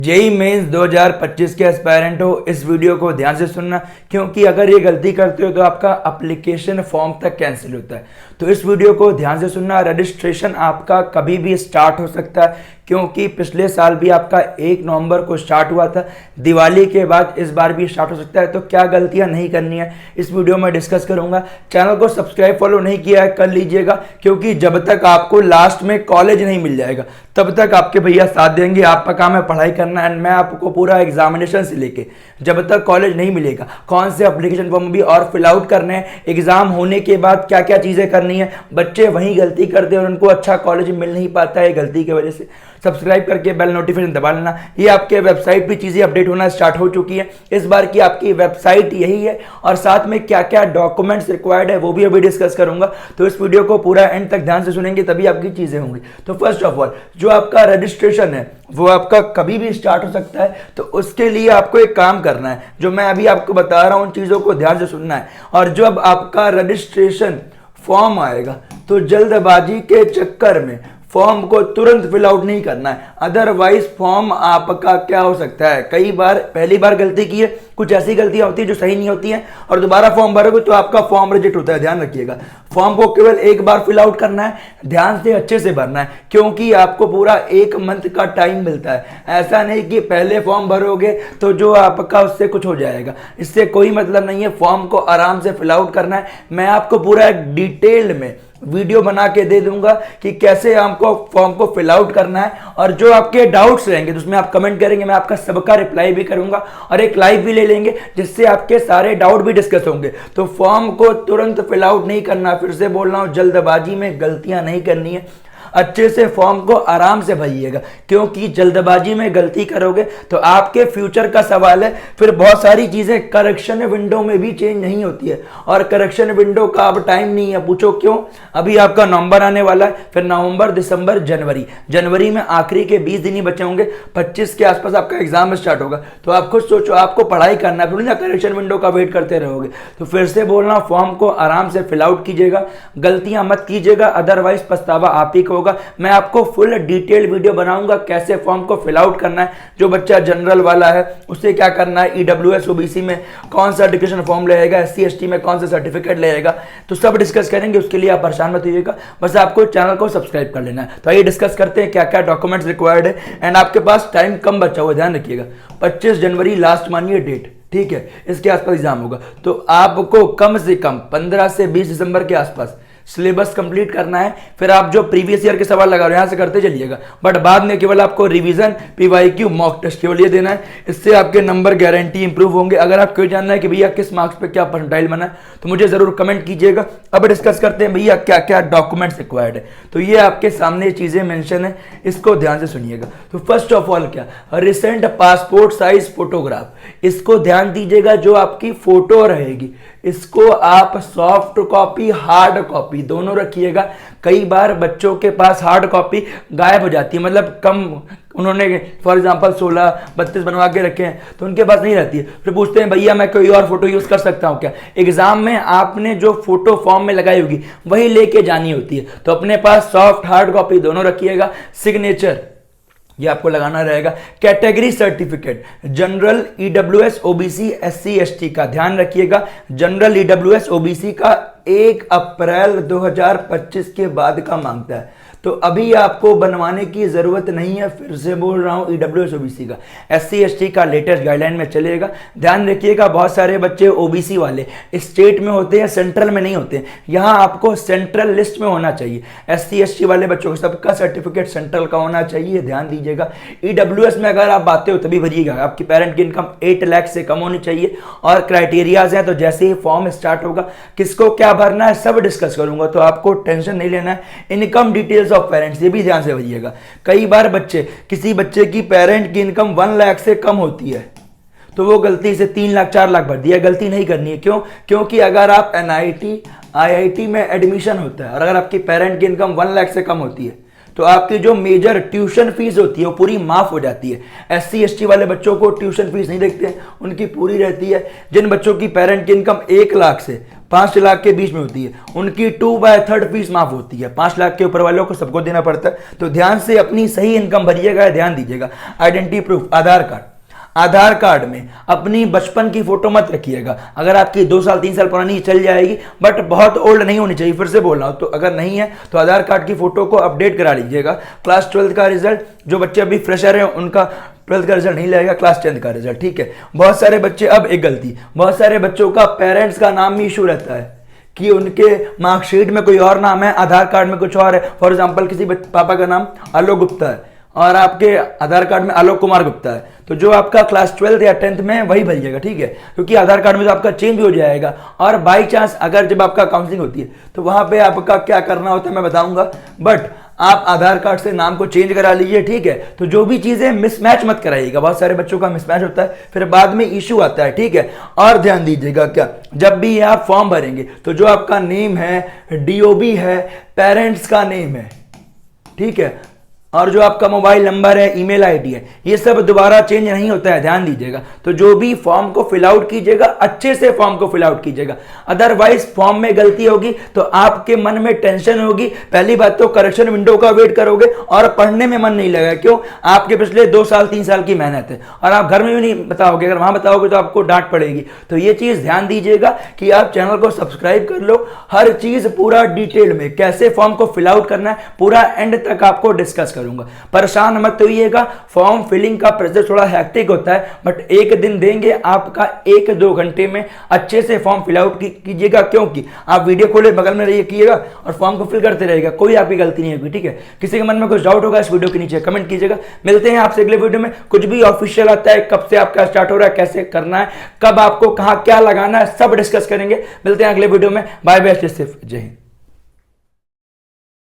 JEE mains 2025 के aspirant हो, इस वीडियो को ध्यान से सुनना, क्योंकि अगर ये गलती करते हो तो आपका एप्लीकेशन फॉर्म तक कैंसिल होता है। तो इस वीडियो को ध्यान से सुनना। रजिस्ट्रेशन आपका कभी भी स्टार्ट हो सकता है, क्योंकि पिछले साल भी आपका 1 नवंबर को स्टार्ट हुआ था। दिवाली के बाद इस बार भी स्टार्ट हो सकता है। तो क्या गलतियां नहीं करनी है इस वीडियो में डिस्कस करूंगा। चैनल को सब्सक्राइब फॉलो नहीं किया है कर लीजिएगा, क्योंकि जब तक आपको लास्ट में कॉलेज नहीं मिल जाएगा तब तक आपके भैया साथ देंगे। आपका काम है पढ़ाई करना, एंड मैं आपको पूरा एग्जामिनेशन से लेके जब तक कॉलेज नहीं मिलेगा कौन से एप्लीकेशन फॉर्म भी और फिल आउट करने हैं, एग्जाम होने के बाद क्या क्या चीजें करनी है। बच्चे वहीं गलती करते हैं और उनको अच्छा कॉलेज मिल नहीं पाता है गलती की वजह से। सब्सक्राइब करके बेल नोटिफिकेशन दबा लेना। ये आपके वेबसाइट पे चीजें अपडेट होना स्टार्ट हो चुकी है। इस बार की आपकी वेबसाइट यही है, और साथ में क्या क्या डॉक्यूमेंट्स रिक्वायर्ड है वो भी अभी डिस्कस करूंगा। तो इस वीडियो को पूरा एंड तक ध्यान से सुनेंगे, तभी आपकी चीजें होंगी। तो फर्स्ट ऑफ ऑल, जो आपका रजिस्ट्रेशन है वो आपका कभी भी स्टार्ट हो सकता है। तो उसके लिए आपको एक काम करना है, जो मैं अभी आपको बता रहा हूं उन चीजों को ध्यान से सुनना है। और जब आपका रजिस्ट्रेशन फॉर्म आएगा तो जल्दबाजी के चक्कर में फॉर्म को तुरंत फिल आउट नहीं करना है, अदरवाइज फॉर्म आपका क्या हो सकता है, कई बार पहली बार गलती की है, कुछ ऐसी गलतियां होती है जो सही नहीं होती हैं, और दोबारा फॉर्म भरोगे तो आपका फॉर्म रिजेक्ट होता है। ध्यान रखिएगा, फॉर्म को केवल एक बार फिल आउट करना है, ध्यान से अच्छे से भरना है, क्योंकि आपको पूरा 1 मंथ का टाइम मिलता है। ऐसा नहीं कि पहले फॉर्म भरोगे तो जो आपका उससे कुछ हो जाएगा, इससे कोई मतलब नहीं है। फॉर्म को आराम से फिल आउट करना है। मैं आपको पूरा डिटेल में वीडियो बना के दे दूंगा कि कैसे आपको फॉर्म को फिल आउट करना है, और जो आपके डाउट्स रहेंगे तो उसमें आप कमेंट करेंगे, मैं आपका सबका रिप्लाई भी करूंगा, और एक लाइव भी ले लेंगे जिससे आपके सारे डाउट भी डिस्कस होंगे। तो फॉर्म को तुरंत फिल आउट नहीं करना, फिर से बोल रहा हूं, जल्दबाजी में गलतियां नहीं करनी है। अच्छे से फॉर्म को आराम से भरिएगा, क्योंकि जल्दबाजी में गलती करोगे तो आपके फ्यूचर का सवाल है। फिर बहुत सारी चीजें करेक्शन विंडो में भी चेंज नहीं होती है, और करेक्शन विंडो का अब टाइम नहीं है। पूछो क्यों? अभी आपका नवंबर आने वाला है, फिर नवंबर, दिसंबर, जनवरी में आखिरी के 20 दिन ही बचे होंगे। 25 के आसपास आपका एग्जाम स्टार्ट होगा। तो आप खुद सोचो, आपको पढ़ाई करना है, ना करेक्शन विंडो का वेट करते रहोगे। तो फिर से बोलना, फॉर्म को आराम से फिल आउट कीजिएगा, गलतियां मत कीजिएगा, अदरवाइज पछतावा आप ही को। मैं आपको फुल डिटेल वीडियो बनाऊंगा कैसे फॉर्म को फिल आउट करना है। जो बच्चा जनरल वाला है उसे क्या करना है, ईडब्ल्यूएस ओबीसी में कौन सा एजुकेशन फॉर्म लेगा, एससी एसटी में कौन सा सर्टिफिकेट लेगा, तो सब डिस्कस करेंगे। उसके लिए आप परेशान मत होइएगा, बस आपको चैनल को सब्सक्राइब कर लेना है। तो आइए डिस्कस करते हैं क्या क्या डॉक्यूमेंट्स रिक्वायर्ड है। एंड आपके पास टाइम कम बचा हुआ, ध्यान रखिएगा, 25 जनवरी लास्ट मानिए डेट, ठीक है, इसके आसपास एग्जाम होगा। तो आपको कम से कम 15 से 20 दिसंबर के आसपास सिलेबस कंप्लीट करना है। फिर आप जो प्रीवियस ईयर के सवाल लगा रहे हो यहां से करते चलिएगा, बट बाद में केवल आपको रिवीजन, पीवाईक्यू, मॉक टेस्ट केवल ये देना है। इससे आपके नंबर गारंटी इंप्रूव होंगे। अगर आपको जानना है कि भैया किस मार्क्स पे क्या परसेंटाइल बना है तो मुझे जरूर कमेंट कीजिएगा। अब डिस्कस करते हैं भैया क्या क्या डॉक्यूमेंट्स रिक्वायर्ड है। तो ये आपके सामने चीजें मेंशन है, इसको ध्यान से सुनिएगा। तो फर्स्ट ऑफ ऑल क्या, रिसेंट पासपोर्ट साइज फोटोग्राफ, इसको ध्यान दीजिएगा। जो आपकी फोटो रहेगी इसको आप सॉफ्ट कॉपी, हार्ड कॉपी दोनों रखिएगा। कई बार बच्चों के पास हार्ड कॉपी गायब हो जाती है, मतलब कम, उन्होंने फॉर एग्जांपल 16-32 बनवा के रखे हैं तो उनके पास नहीं रहती है। फिर पूछते हैं भैया मैं कोई और फोटो यूज कर सकता हूं क्या? एग्जाम में आपने जो फोटो फॉर्म में लगाई होगी वही लेके जानी होती है। तो अपने पास सॉफ्ट हार्ड कॉपी दोनों रखिएगा। सिग्नेचर ये आपको लगाना रहेगा। Category certificate, general, EWS, OBC, SC ST का ध्यान रखिएगा। जनरल, ईडब्ल्यूएस, ओबीसी का 1 अप्रैल 2025 के बाद का मांगता है, तो अभी आपको बनवाने की जरूरत नहीं है। फिर से बोल रहा हूं, ईडब्ल्यूएस ओबीसी का, एससी एसटी का लेटेस्ट गाइडलाइन में चलेगा। ध्यान रखिएगा, बहुत सारे बच्चे ओबीसी वाले स्टेट में होते हैं, सेंट्रल में नहीं होते। यहां आपको सेंट्रल लिस्ट में होना चाहिए। एससी एसटी वाले बच्चों का सबका सर्टिफिकेट सेंट्रल का होना चाहिए, ध्यान दीजिएगा। ईडब्ल्यूएस में अगर आप आते हो तभी भरिएगा। आपकी पेरेंट की इनकम 8 लाख से कम होनी चाहिए, और क्राइटेरियाज हैं। तो जैसे ही फॉर्म स्टार्ट होगा किसको क्या भरना है सब डिस्कस करूंगा, तो आपको टेंशन नहीं लेना है। इनकम डिटेल्स ऑफ पेरेंट्स, ये भी ध्यान से भरिएगा। कई बार किसी बच्चे की पेरेंट की इनकम 1 लाख से कम होती है तो वो गलती से 3 लाख 4 लाख भर दिया। गलती नहीं करनी है। क्यों? क्योंकि अगर आप एनआईटी, आईआईटी में एडमिशन होता है और अगर आपकी पेरेंट की इनकम 1 लाख से कम होती है तो आपकी जो मेजर ट्यूशन फीस होती है वो पूरी माफ हो जाती है। एससी एसटी वाले बच्चों को ट्यूशन फीस नहीं देखते हैं, उनकी पूरी रहती है। जिन बच्चों की पेरेंट की इनकम 1 लाख से 5 लाख के बीच में होती है, उनकी 2/3 फीस माफ होती है। 5 लाख के ऊपर वालों को सबको देना पड़ता है। तो ध्यान से अपनी सही इनकम भरिएगा, ध्यान दीजिएगा। आइडेंटिटी प्रूफ, आधार कार्ड, आधार कार्ड में अपनी बचपन की फोटो मत रखिएगा। अगर आपकी 2 साल 3 साल पुरानी चल जाएगी, बट बहुत ओल्ड नहीं होनी चाहिए, फिर से बोल रहा हूं। तो अगर नहीं है तो आधार कार्ड की फोटो को अपडेट करा लीजिएगा। क्लास 12 का रिजल्ट, जो बच्चे अभी फ्रेशर हैं उनका 12th का रिजल्ट नहीं लगेगा, क्लास 10th का रिजल्ट, ठीक है। बहुत सारे बच्चे, अब एक गलती, बहुत सारे बच्चों का पेरेंट्स का नाम ही इशू रहता है कि उनके मार्कशीट में कोई और नाम है, आधार कार्ड में कुछ और है। फॉर एग्जाम्पल किसी पापा का नाम आलोक गुप्ता है और आपके आधार कार्ड में आलोक कुमार गुप्ता है, तो जो आपका क्लास 12th या 10th में है वही भरिएगा, ठीक है। क्योंकि आधार कार्ड में तो आपका चेंज हो जाएगा। और बाई चांस अगर जब आपका काउंसलिंग होती है तो वहां पे आपका क्या करना होता है मैं बताऊंगा, बट आप आधार कार्ड से नाम को चेंज करा लीजिए, ठीक है। तो जो भी चीजें मिसमैच मत कराइएगा, बहुत सारे बच्चों का मिसमैच होता है, फिर बाद में इश्यू आता है, ठीक है। और ध्यान दीजिएगा, क्या जब भी आप फॉर्म भरेंगे तो जो आपका नेम है, डीओबी है, पेरेंट्स का नेम है, ठीक है, और जो आपका मोबाइल नंबर है, ईमेल आईडी है, ये सब दोबारा चेंज नहीं होता है, ध्यान दीजिएगा। तो जो भी फॉर्म को फिल आउट कीजिएगा, अच्छे से फॉर्म को फिल आउट कीजिएगा, अदरवाइज फॉर्म में गलती होगी तो आपके मन में टेंशन होगी। पहली बात तो करेक्शन विंडो का वेट करोगे और पढ़ने में मन नहीं लगेगा। क्यों? आपके पिछले 2 साल 3 साल की मेहनत है और आप घर में भी नहीं बताओगे, अगर वहां बताओगे तो आपको डांट पड़ेगी। तो ये चीज ध्यान दीजिएगा कि आप चैनल को सब्सक्राइब कर लो, हर चीज पूरा डिटेल में कैसे फॉर्म को फिल आउट करना है पूरा एंड तक आपको डिस्कस करूंगा। परेशान मत होइएगा, फॉर्म फिलिंग का प्रोसेस थोड़ा हैक्टिक होता है, बट एक दिन देंगे आपका 1-2 घंटे में अच्छे से फॉर्म फिल आउट कीजिएगा। क्योंकि आप वीडियो खोले बगल में रहिए कीजिएगा और फॉर्म को फिल करते रहिएगा, कोई आपकी गलती नहीं होगी, ठीक है। किसी के मन में कुछ डाउट होगा इस वीडियो के नीचे कमेंट कीजिएगा। मिलते हैं आपसे अगले वीडियो में। कुछ भी ऑफिशियल आता है, कब से आपका स्टार्ट हो रहा है, कैसे करना है, कब आपको कहां क्या लगाना है, सब डिस्कस करेंगे। मिलते हैं अगले वीडियो में। बाय बाय, जय हिंद।